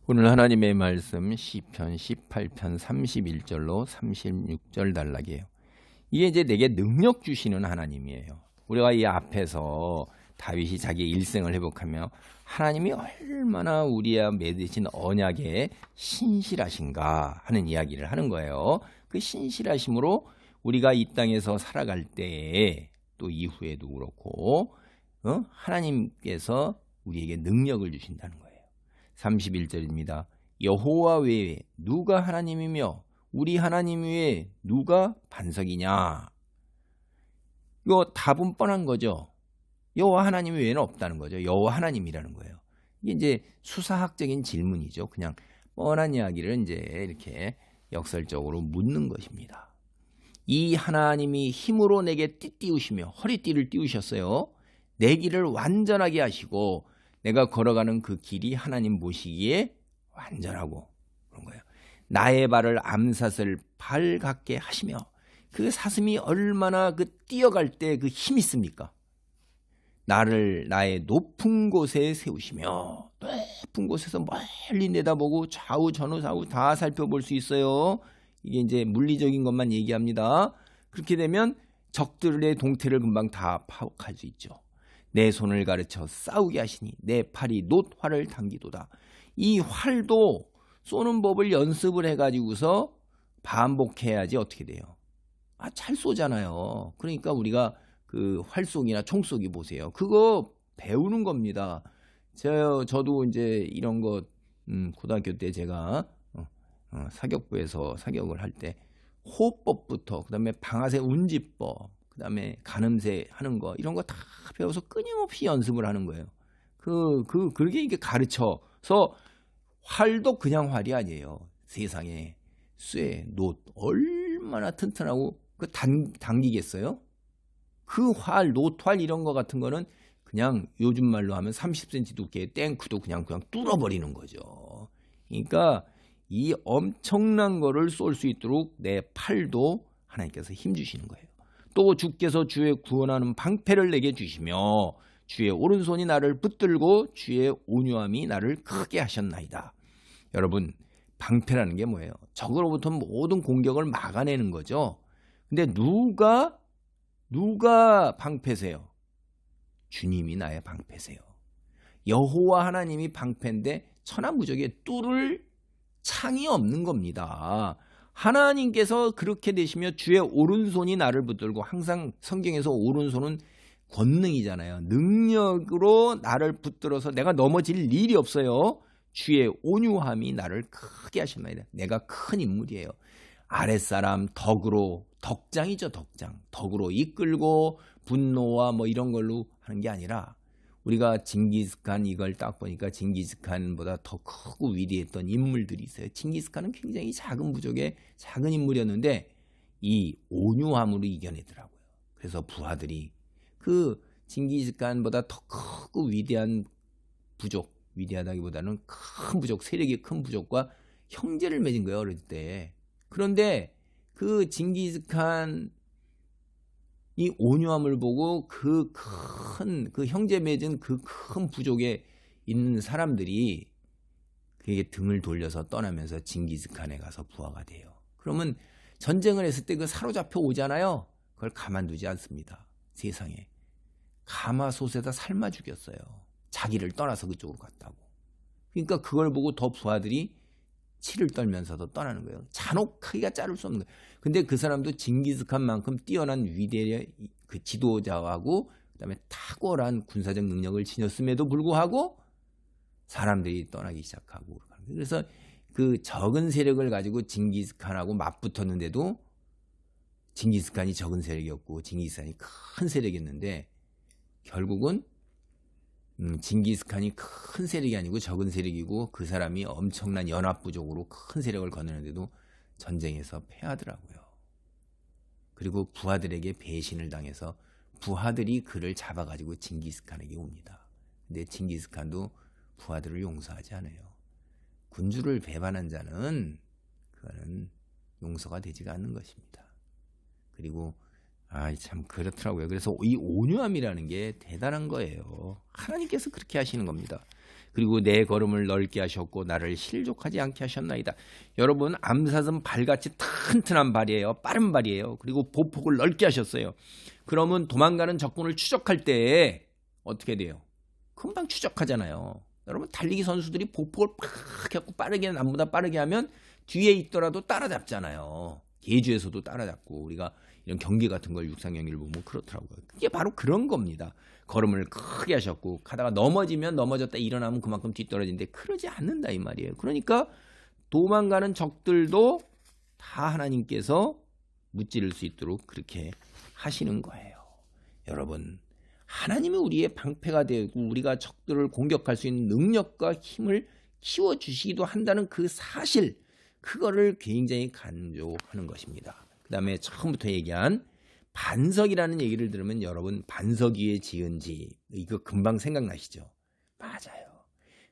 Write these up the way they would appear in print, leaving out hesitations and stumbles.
오늘 하나님의 말씀 시편 18편 31절로 36절 단락이에요. 이게 이제 내게 능력 주시는 하나님이에요. 우리가 이 앞에서 다윗이 자기의 일생을 회복하며 하나님이 얼마나 우리와 맺으신 언약에 신실하신가 하는 이야기를 하는 거예요. 그 신실하심으로 우리가 이 땅에서 살아갈 때에 또 이후에도 그렇고 하나님께서 우리에게 능력을 주신다는 거예요. 31절입니다. 여호와 외에 누가 하나님이며 우리 하나님 외에 누가 반석이냐? 이거 답은 뻔한 거죠. 여호와 하나님 외에는 없다는 거죠. 여호와 하나님이라는 거예요. 이게 이제 수사학적인 질문이죠. 그냥 뻔한 이야기를 이제 이렇게 역설적으로 묻는 것입니다. 이 하나님이 힘으로 내게 띠띠우시며 허리띠를 띠우셨어요. 내 길을 완전하게 하시고 내가 걸어가는 그 길이 하나님 보시기에 완전하고 그런 거예요. 나의 발을 암사슬 발 같게 하시며 그 사슴이 얼마나 그 뛰어갈 때 그 힘이 있습니까? 나를 나의 높은 곳에 세우시며 높은 곳에서 멀리 내다보고 좌우 전후 좌우 다 살펴볼 수 있어요. 이게 이제 물리적인 것만 얘기합니다. 그렇게 되면 적들의 동태를 금방 다 파악할 수 있죠. 내 손을 가르쳐 싸우게 하시니 내 팔이 놋활을 당기도다. 이 활도 쏘는 법을 연습을 해가지고서 반복해야지 어떻게 돼요? 잘 쏘잖아요. 그러니까 우리가 그 활쏘기나 총쏘기 보세요. 그거 배우는 겁니다. 저도 이제 이런 거 고등학교 때 제가 사격부에서 사격을 할 때 호흡법부터 그다음에 방아쇠 운지법 그다음에 가늠쇠 하는 거 이런 거 다 배워서 끊임없이 연습을 하는 거예요. 그렇게 이게 가르쳐서 활도 그냥 활이 아니에요. 세상에 쇠, 놋 얼마나 튼튼하고 그 당기겠어요? 그 활, 놋활 이런 거 같은 거는 그냥 요즘 말로 하면 30cm 두께의 탱크도 그냥 뚫어버리는 거죠. 그러니까 이 엄청난 거를 쏠 수 있도록 내 팔도 하나님께서 힘 주시는 거예요. 또 주께서 주의 구원하는 방패를 내게 주시며 주의 오른손이 나를 붙들고 주의 온유함이 나를 크게 하셨나이다. 여러분, 방패라는 게 뭐예요? 적으로부터 모든 공격을 막아내는 거죠. 근데 누가 방패세요? 주님이 나의 방패세요. 여호와 하나님이 방패인데 천하무적에 뚫을 창이 없는 겁니다. 하나님께서 그렇게 되시며 주의 오른손이 나를 붙들고 항상 성경에서 오른손은 권능이잖아요. 능력으로 나를 붙들어서 내가 넘어질 일이 없어요. 주의 온유함이 나를 크게 하셨나이다. 내가 큰 인물이에요. 아랫사람 덕장이죠. 덕으로 이끌고 분노와 뭐 이런 걸로 하는 게 아니라 우리가 징기스칸 이걸 딱 보니까 징기스칸보다 더 크고 위대했던 인물들이 있어요. 징기스칸은 굉장히 작은 부족의 작은 인물이었는데 이 온유함으로 이겨내더라고요. 그래서 부하들이 그 징기스칸보다 더 크고 위대한 부족, 위대하다기보다는 큰 부족, 세력이 큰 부족과 형제를 맺은 거예요. 어릴 때. 그런데 그 징기스칸 이 온유함을 보고 그 형제 맺은 그 큰 부족에 있는 사람들이 그에게 등을 돌려서 떠나면서 징기스칸에 가서 부하가 돼요. 그러면 전쟁을 했을 때 그 사로잡혀 오잖아요. 그걸 가만두지 않습니다. 세상에. 가마솥에다 삶아 죽였어요. 자기를 떠나서 그쪽으로 갔다고. 그러니까 그걸 보고 더 부하들이 치를 떨면서도 떠나는 거예요. 잔혹하기가 자를 수 없는 거예요. 근데 그 사람도 징기스칸만큼 뛰어난 위대한 그 지도자하고 그다음에 탁월한 군사적 능력을 지녔음에도 불구하고 사람들이 떠나기 시작하고 그래서 그 적은 세력을 가지고 징기스칸하고 맞붙었는데도 징기스칸이 적은 세력이었고 징기스칸이 큰 세력이었는데 결국은 징기스칸이 큰 세력이 아니고 적은 세력이고 그 사람이 엄청난 연합부족으로 큰 세력을 거느는데도 전쟁에서 패하더라고요. 그리고 부하들에게 배신을 당해서 부하들이 그를 잡아가지고 징기스칸에게 옵니다. 근데 징기스칸도 부하들을 용서하지 않아요. 군주를 배반한 자는 그거는 용서가 되지가 않는 것입니다. 그리고 참 그렇더라고요. 그래서 이 온유함이라는 게 대단한 거예요. 하나님께서 그렇게 하시는 겁니다. 그리고 내 걸음을 넓게 하셨고 나를 실족하지 않게 하셨나이다. 여러분, 암사슴 발같이 튼튼한 발이에요. 빠른 발이에요. 그리고 보폭을 넓게 하셨어요. 그러면 도망가는 적군을 추적할 때 어떻게 돼요? 금방 추적하잖아요. 여러분, 달리기 선수들이 보폭을 팍 해갖고 빠르게, 남보다 빠르게 하면 뒤에 있더라도 따라잡잖아요. 계주에서도 따라잡고, 우리가 이런 경기 같은 걸 육상 경기를 보면 그렇더라고요. 그게 바로 그런 겁니다. 걸음을 크게 하셨고, 가다가 넘어지면 넘어졌다 일어나면 그만큼 뒤떨어지는데 그러지 않는다 이 말이에요. 그러니까 도망가는 적들도 다 하나님께서 무찌를 수 있도록 그렇게 하시는 거예요. 여러분, 하나님이 우리의 방패가 되고 우리가 적들을 공격할 수 있는 능력과 힘을 키워주시기도 한다는 그 사실, 그거를 굉장히 강조하는 것입니다. 그 다음에 처음부터 얘기한 반석이라는 얘기를 들으면 여러분, 반석 위에 지은 집, 이거 금방 생각나시죠? 맞아요.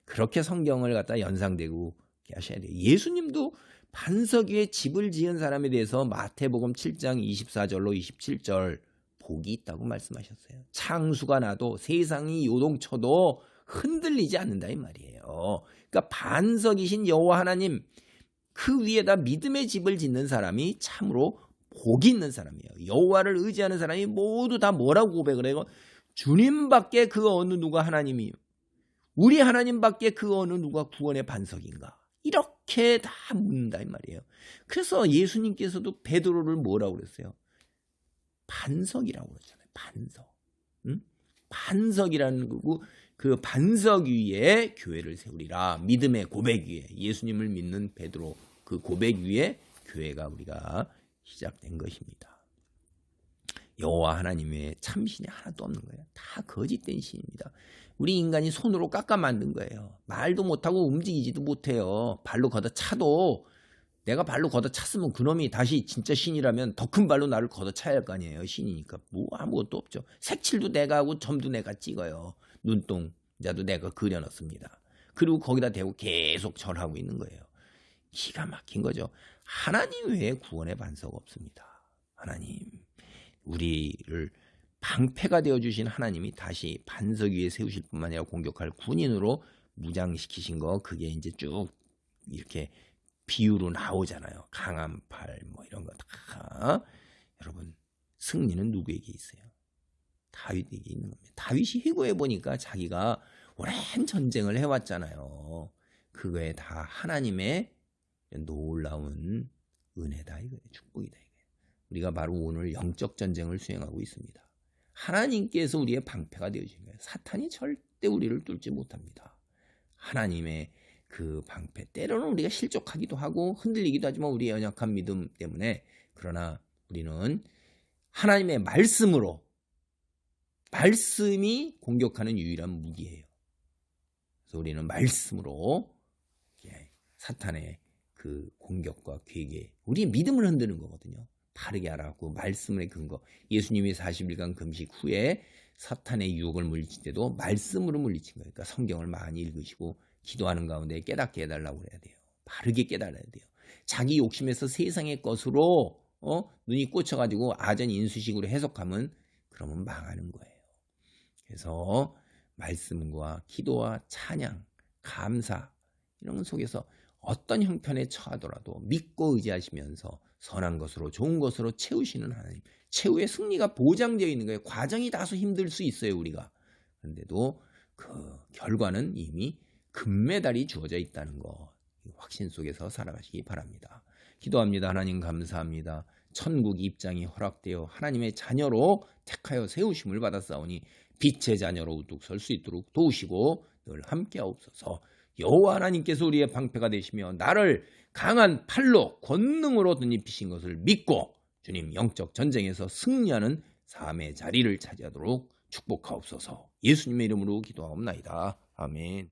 그렇게 성경을 갖다 연상되고 하셔야 돼요. 예수님도 반석 위에 집을 지은 사람에 대해서 마태복음 7장 24절로 27절 복이 있다고 말씀하셨어요. 창수가 나도 세상이 요동쳐도 흔들리지 않는다 이 말이에요. 그러니까 반석이신 여호와 하나님, 그 위에다 믿음의 집을 짓는 사람이 참으로 복이 있는 사람이에요. 여호와를 의지하는 사람이 모두 다 뭐라고 고백을 해요? 주님밖에 그 어느 누가 하나님이요, 우리 하나님밖에 그 어느 누가 구원의 반석인가, 이렇게 다 묻는다 이 말이에요. 그래서 예수님께서도 베드로를 뭐라고 그랬어요? 반석이라고 그러잖아요. 반석. 응? 반석이라는 거고, 그 반석 위에 교회를 세우리라. 믿음의 고백 위에, 예수님을 믿는 베드로 그 고백 위에 교회가 우리가 시작된 것입니다. 여호와 하나님의 참신이 하나도 없는 거예요. 다 거짓된 신입니다. 우리 인간이 손으로 깎아 만든 거예요. 말도 못하고 움직이지도 못해요. 발로 걷어차도, 내가 발로 걷어찼으면 그놈이 다시 진짜 신이라면 더 큰 발로 나를 걷어차야 할 거 아니에요. 신이니까 뭐 아무것도 없죠. 색칠도 내가 하고 점도 내가 찍어요. 눈동자도 내가 그려놨습니다. 그리고 거기다 대고 계속 절하고 있는 거예요. 기가 막힌 거죠. 하나님 외에 구원의 반석 없습니다. 하나님, 우리를 방패가 되어주신 하나님이 다시 반석 위에 세우실 뿐만 아니라 공격할 군인으로 무장시키신 거, 그게 이제 쭉 이렇게 비유로 나오잖아요. 강한 팔, 뭐 이런 거 다. 여러분, 승리는 누구에게 있어요? 다윗에게 있는 겁니다. 다윗이 회고해 보니까 자기가 오랜 전쟁을 해왔잖아요. 그거에 다 하나님의 놀라운 은혜다 이거예요. 축복이다 이거예요. 우리가 바로 오늘 영적 전쟁을 수행하고 있습니다. 하나님께서 우리의 방패가 되어주신 거예요. 사탄이 절대 우리를 뚫지 못합니다. 하나님의 그 방패, 때로는 우리가 실족하기도 하고 흔들리기도 하지만 우리의 연약한 믿음 때문에, 그러나 우리는 하나님의 말씀으로, 말씀이 공격하는 유일한 무기예요. 그래서 우리는 말씀으로 사탄의 그 공격과 괴계, 우리의 믿음을 흔드는 거거든요. 바르게 알아갖고 말씀의 근거, 예수님이 40일간 금식 후에 사탄의 유혹을 물리칠 때도 말씀으로 물리친 거예요. 그러니까 성경을 많이 읽으시고 기도하는 가운데 깨닫게 해달라고 그래야 돼요. 바르게 깨달아야 돼요. 자기 욕심에서 세상의 것으로 눈이 꽂혀가지고 아전 인수식으로 해석하면 그러면 망하는 거예요. 그래서 말씀과 기도와 찬양, 감사 이런 것 속에서 어떤 형편에 처하더라도 믿고 의지하시면서 선한 것으로 좋은 것으로 채우시는 하나님, 최후의 승리가 보장되어 있는 거예요. 과정이 다소 힘들 수 있어요, 우리가. 그런데도 그 결과는 이미 금메달이 주어져 있다는 거, 확신 속에서 살아가시기 바랍니다. 기도합니다. 하나님 감사합니다. 천국 입장이 허락되어 하나님의 자녀로 택하여 세우심을 받았사오니 빛의 자녀로 우뚝 설 수 있도록 도우시고 늘 함께하옵소서. 여호와 하나님께서 우리의 방패가 되시며 나를 강한 팔로 권능으로 덧입히신 것을 믿고 주님 영적 전쟁에서 승리하는 삶의 자리를 차지하도록 축복하옵소서. 예수님의 이름으로 기도하옵나이다. 아멘.